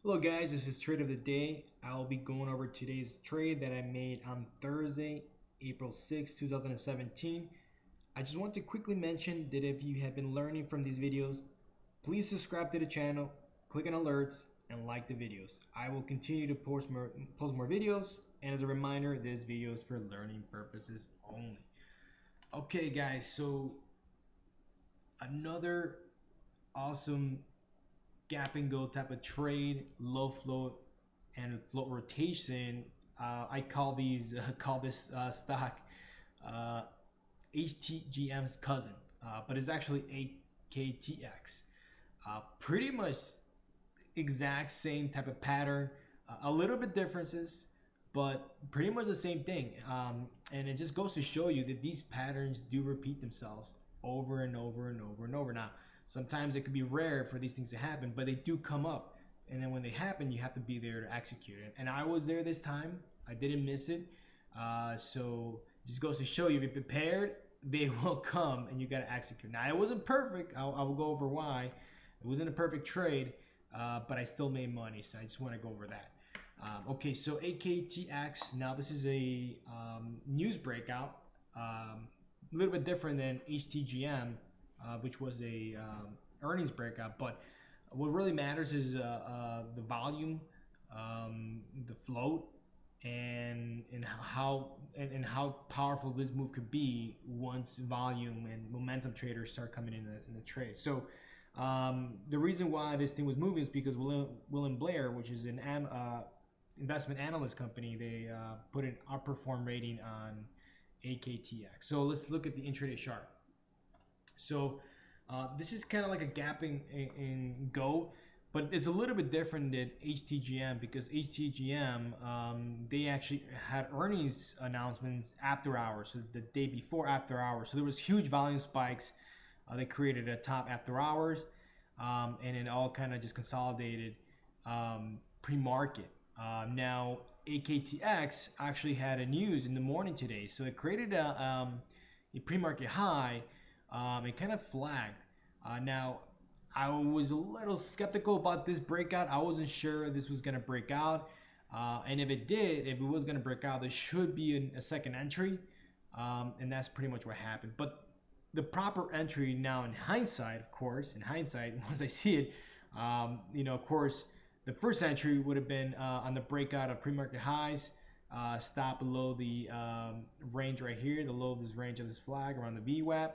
Hello guys, this is trade of the day. I'll be going over today's trade that I made on Thursday, April 6, 2017. I just want to quickly mention that if you have been learning from these videos, please subscribe to the channel, click on alerts, and like the videos. I will continue to post more videos, and as a reminder, this video is for learning purposes only. Okay guys, so another awesome gap and go type of trade, low float and float rotation. I call this stock uh, HTGM's cousin, but it's actually AKTX. Pretty much exact same type of pattern, a little bit differences, but pretty much the same thing. And it just goes to show you that these patterns do repeat themselves over and over and over and over. Now, sometimes it could be rare for these things to happen, but they do come up. And then when they happen, you have to be there to execute it. And I was there this time. I didn't miss it. So it just goes to show you, be prepared. They will come, and you got to execute. Now, it wasn't perfect. I will go over why. It wasn't a perfect trade, but I still made money. So I just want to go over that. Okay, so AKTX. Now this is a news breakout. A little bit different than HTGM, which was a earnings breakout. But what really matters is the volume, the float, and how powerful this move could be once volume and momentum traders start coming in the trade. So the reason why this thing was moving is because William Blair, which is an investment analyst company, they put an outperform rating on AKTX. So let's look at the intraday chart. So this is kind of like a gap in go, but it's a little bit different than HTGM because HTGM, they actually had earnings announcements after hours, so the day before after hours. So there was huge volume spikes. They created a top after hours, and it all kind of just consolidated pre-market. Now AKTX actually had a news in the morning today, so it created a pre-market high. It kind of flagged. Now I was a little skeptical about this breakout. I wasn't sure this was gonna break out, and if it was gonna break out, there should be a second entry, and that's pretty much what happened. But the proper entry now, in hindsight, of course, once I see it, of course, the first entry would have been on the breakout of pre-market highs, stop below the range right here, the low of this range of this flag around the VWAP,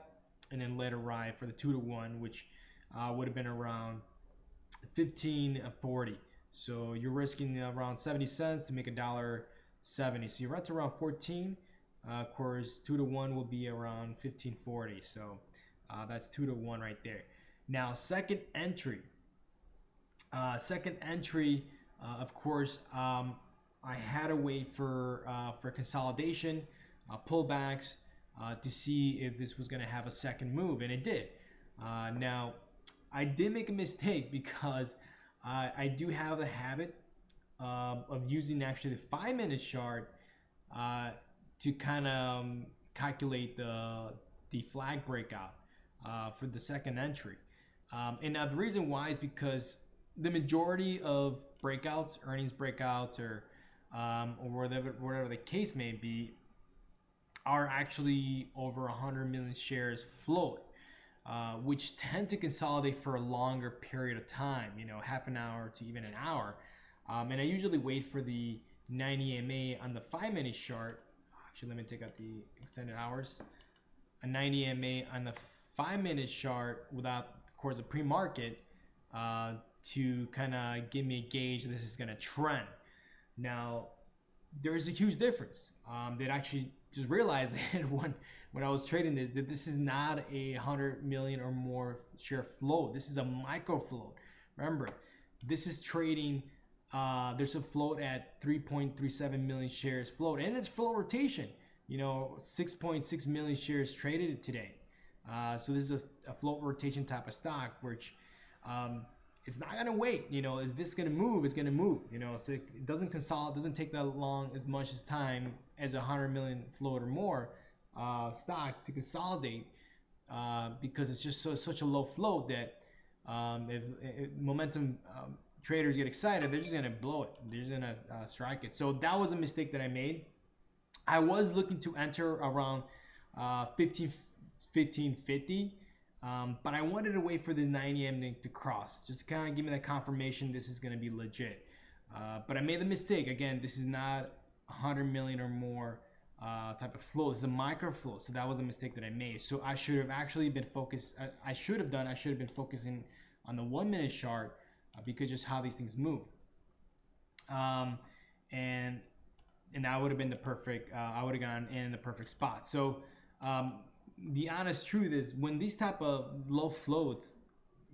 and then let it ride for the 2-to-1, which would have been around 15.40. So you're risking around 70 cents to make $1.70. So you're right to around 14. Of course, 2-to-1 will be around 15.40. So that's 2-to-1 right there. Now, second entry. Of course, I had to wait for consolidation, pullbacks, to see if this was going to have a second move, and it did. Now, I did make a mistake because I do have the habit of using actually the 5-minute chart to kind of calculate the flag breakout for the second entry. And now the reason why is because the majority of breakouts, earnings breakouts, or whatever the case may be, are actually over 100 million shares float, which tend to consolidate for a longer period of time, half an hour to even an hour. And I usually wait for the 90 MA on the 5-minute chart. Actually, let me take out the extended hours. A 90 MA on the 5-minute chart without, of course, a pre-market, to kind of give me a gauge that this is going to trend. Now, there's a huge difference. That actually just realized that when I was trading this, that this is not a 100 million or more share float. This is a micro float. Remember, this is trading. There's a float at 3.37 million shares float, and it's float rotation. 6.6 million shares traded today. So this is a float rotation type of stock, which it's not gonna wait. If this is gonna move, it's gonna move. So it doesn't consolidate, doesn't take that long as much as time as 100 million float or more stock to consolidate, because it's just such a low float that if momentum traders get excited, they're just gonna blow it. They're just gonna strike it. So that was a mistake that I made. I was looking to enter around 1550, but I wanted to wait for this 90 M to cross, just to kind of give me that confirmation this is gonna be legit. But I made the mistake. Again, this is not 100 million or more type of flow. This is a micro flow, so that was a mistake that I made. So I should have actually been focused. I should have been focusing on the 1 minute chart because just how these things move. Um, and and that would have been the perfect. I would have gone in the perfect spot. So um, the honest truth is, when these type of low floats,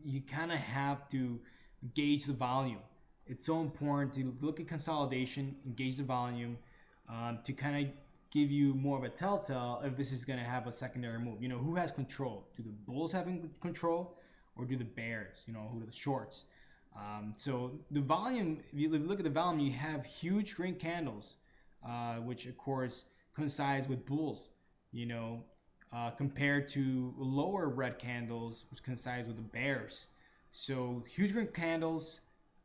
you kind of have to gauge the volume. It's so important to look at consolidation, engage the volume, to kind of give you more of a telltale if this is going to have a secondary move. You know, who has control? Do the bulls have control, or do the bears? You know, who are the shorts? So the volume, if you look at the volume, you have huge green candles, which of course coincides with bulls. You know, compared to lower red candles, which coincides with the bears. So huge green candles,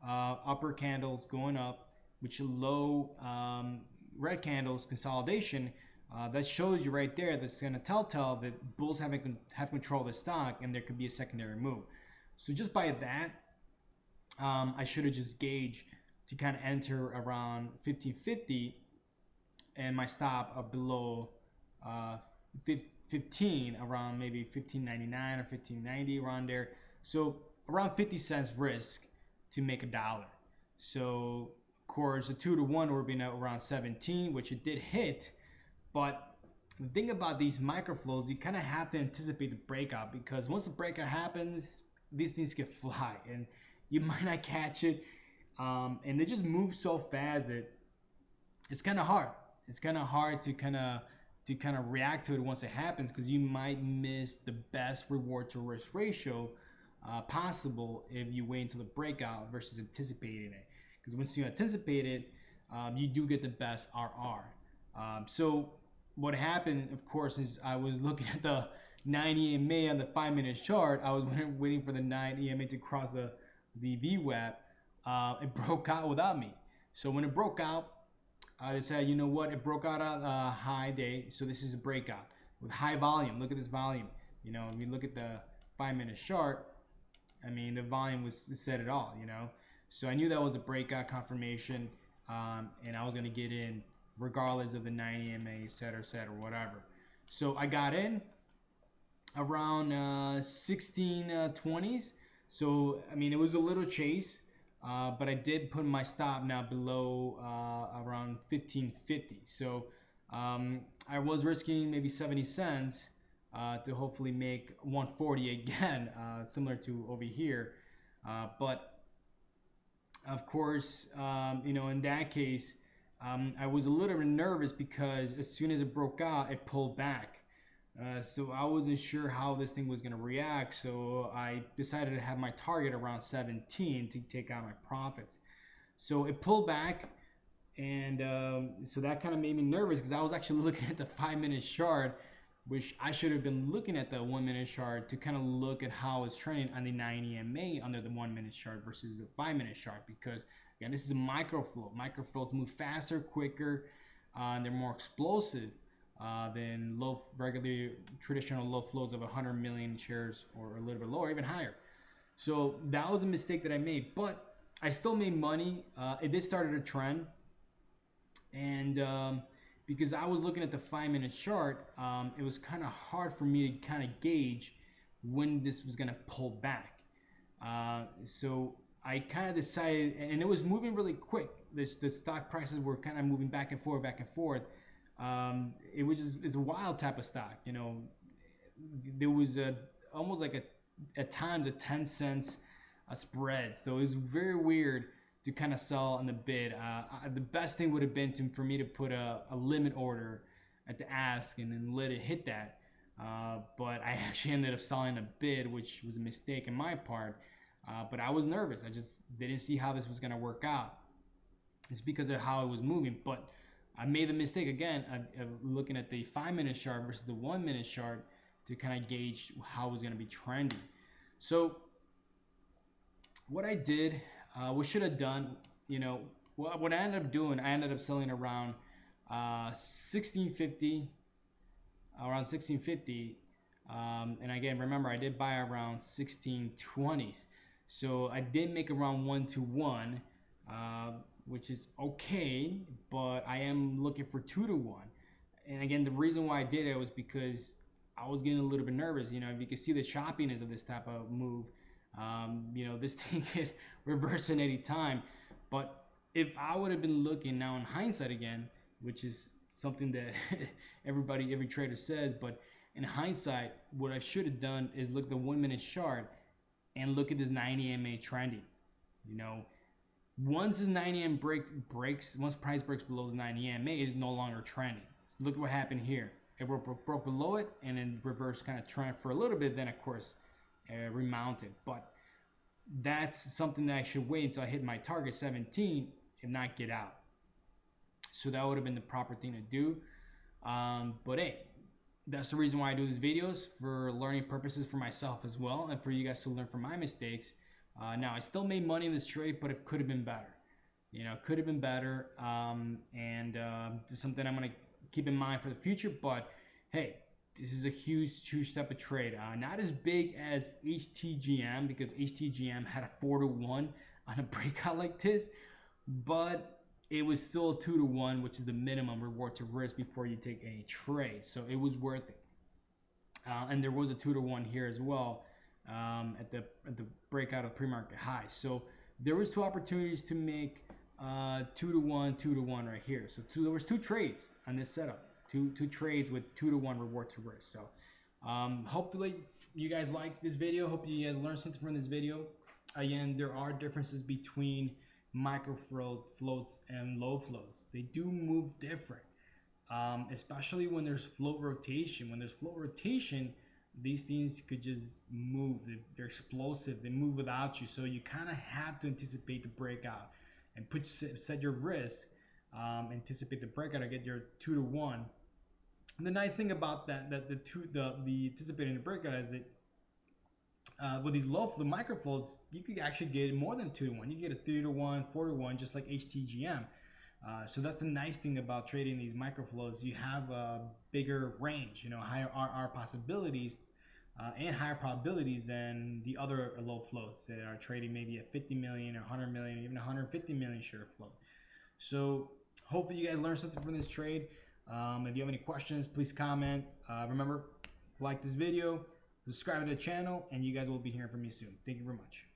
upper candles going up, which low red candles consolidation. That shows you right there. That's going to tell that bulls have control of the stock, and there could be a secondary move. So just by that, I should have just gauged to kind of enter around 1550 and my stop below uh, 15, around maybe 1599 or 1590, around there. So around 50 cents risk to make $1. So of course the 2 to 1 would be around 17, which it did hit. But the thing about these microflows, you kind of have to anticipate the breakout, because once the breakout happens, these things can fly and you might not catch it. And they just move so fast that it's kind of hard. It's kind of hard to kind of react to it once it happens, because you might miss the best reward to risk ratio possible if you wait until the breakout versus anticipating it. Because once you anticipate it, you do get the best RR. So what happened, of course, is I was looking at the 90 EMA on the 5 minute chart. I was waiting for the 9 EMA to cross the VWAP. It broke out without me. So when it broke out, I decided, you know what, it broke out on a high day, so this is a breakout with high volume. Look at this volume. You know, if you look at the 5 minute chart, I mean, the volume said it all, you know. So I knew that was a breakout confirmation, and I was going to get in regardless of the 90 MA, et cetera, whatever. So I got in around 1620s. So, I mean, it was a little chase. But I did put my stop now below around 1550. So I was risking maybe 70 cents to hopefully make 140 again, similar to over here. But of course, you know, in that case, I was a little bit nervous because as soon as it broke out, it pulled back. So I wasn't sure how this thing was going to react. So I decided to have my target around 17 to take out my profits. So it pulled back, and so that kind of made me nervous because I was actually looking at the 5 minute chart, which I should have been looking at the 1 minute chart to kind of look at how it's trending on the 90 MA under the 1 minute chart versus the 5 minute chart, because again, this is a micro flow. Micro flows move faster, quicker, and they're more explosive than regular traditional low flows of 100 million shares or a little bit lower, even higher. So that was a mistake that I made, but I still made money. It did start a trend, and because I was looking at the 5 minute chart, it was kind of hard for me to kind of gauge when this was gonna pull back. So I kind of decided, and it was moving really quick. The stock prices were kind of moving back and forth, back and forth. It was just, it's a wild type of stock, you know. There was almost like at times a 10 cents a spread, so it was very weird to kind of sell on the bid. The best thing would have been for me to put a limit order at the ask and then let it hit that. But I actually ended up selling a bid, which was a mistake on my part. But I was nervous. I just didn't see how this was going to work out. It's because of how it was moving. But I made the mistake again of looking at the 5 minute chart versus the 1 minute chart to kind of gauge how it was going to be trending. So what I did, What should have done, what I ended up doing, I ended up selling around 1650, around 1650. And again, remember, I did buy around 1620s. So I did make around 1 to 1, which is okay, but I am looking for 2 to 1. And again, the reason why I did it was because I was getting a little bit nervous. If you can see the choppiness of this type of move, this thing could reverse at any time. But if I would have been looking now in hindsight again, which is something that every trader says, but in hindsight, what I should have done is look at the 1 minute chart and look at this 90 MA trending. Once this 90 MA breaks, once price breaks below the 90 MA, is no longer trending. Look at what happened here. It broke below it and then reversed kind of trend for a little bit. Then of course, remounted. But that's something that I should wait until I hit my target 17 and not get out. So that would have been the proper thing to do. But hey, that's the reason why I do these videos, for learning purposes for myself as well, and for you guys to learn from my mistakes. Now I still made money in this trade, but it could have been better. Could have been better, and this is something I'm gonna keep in mind for the future. But hey, this is a huge step of trade. Not as big as HTGM, because HTGM had a 4 to 1 on a breakout like this, but it was still a 2 to 1, which is the minimum reward to risk before you take any trade. So it was worth it. And there was a 2 to 1 here as well, at the breakout of pre-market high. So there was 2 opportunities to make 2 to 1 right here. So there was 2 trades on this setup. Two trades with 2 to 1 reward to risk. So hopefully you guys like this video. Hope you guys learned something from this video. Again, there are differences between micro floats and low floats. They do move different, especially when there's float rotation. When there's float rotation, these things could just move. They're explosive. They move without you. So you kind of have to anticipate the breakout and set your risk. Anticipate the breakout to get your 2 to 1. And the nice thing about that the anticipating the breakout is that with these the micro floats, you could actually get more than 2 to 1. You get a 3 to 1, 4 to 1, just like HTGM. So that's the nice thing about trading these micro floats. You have a bigger range, higher RR possibilities, and higher probabilities than the other low floats that are trading maybe at 50 million or 100 million, or even 150 million share float. So hopefully you guys learned something from this trade. If you have any questions, please comment. Remember, like this video, subscribe to the channel, and you guys will be hearing from me soon. Thank you very much.